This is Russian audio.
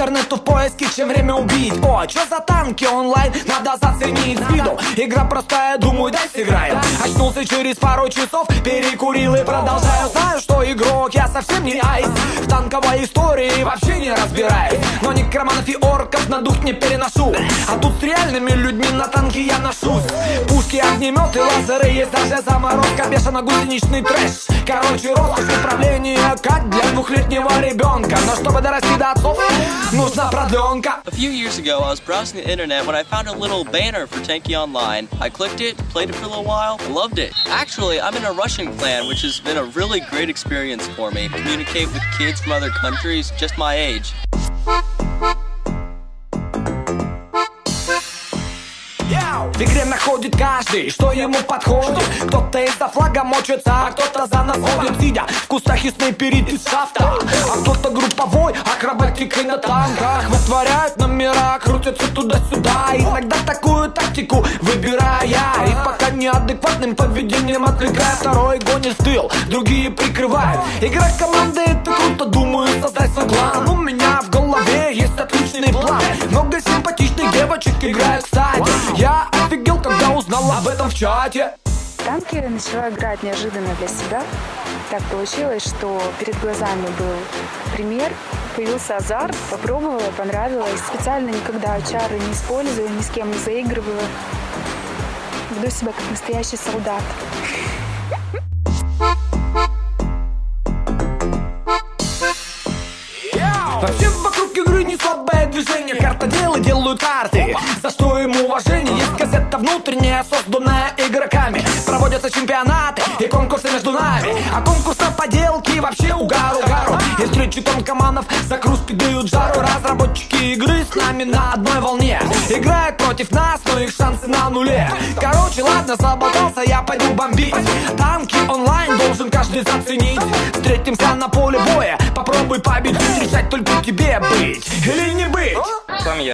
интернету в поиске, чем время убить. О, чё за танки онлайн, надо заценить с виду. Игра простая, думаю, дай сыграем. Очнулся через пару часов, перекурил и продолжаю. Знаю, что игрок, я совсем не айс. В танковой истории вообще не разбираюсь. Но некроманов и орков на дух не переношу. А тут с реальными людьми на танке я ношусь. Пушки, огнеметы, лазеры, есть даже заморозка. Бешено-гусеничный трэш. Короче, роскошь управления, как для двухлетнего ребенка. Но чтобы дорасти до отцов, нужна продленка. A few years ago, I was browsing the internet when I found a little banner for Tanky Online. I clicked it, played it for a little while, and loved it. Actually, I'm in a Russian clan, which has been a really great experience for me. Communicate with kids from other countries, just my age. В игре находит каждый, что ему подходит. Кто-то из-за флага мочится, а кто-то за нас ходит, сидя в кустах и снайперит из шафта. А кто-то групповой, акробатикой на танках вытворяют номера, крутятся туда-сюда. Иногда такую тактику выбирая, и пока неадекватным поведением отвлекая, второй гонит в тыл, другие прикрывают. Игра команды — это круто, думаю, создать свой клан. У меня в голове есть отличный план. Много симпатичных девочек играют, кстати. Я офигел, когда узнал об этом в чате. Танки начала играть неожиданно для себя. Так получилось, что перед глазами был пример, появился азарт, попробовала, понравилось. Специально никогда чары не использую, ни с кем не заигрываю. Веду себя как настоящий солдат. Вообще вокруг игры не слабое движение. Картоделы делают карты, за что им уважение. Есть газета внутренняя, созданная игроками. Проводятся чемпионаты и конкурсы между нами. А конкурс на поделки вообще угару. И встречи тонкоманов за кружки дают жару. Разработчики игры с нами на одной волне. Играют против нас, но их шансы на нуле. Короче, ладно, заболтался, я пойду бомбить. Танки онлайн должен каждый заценить. Встретимся на поле боя, попробуй победить. Решать только тебе быть или не быть. Сам я.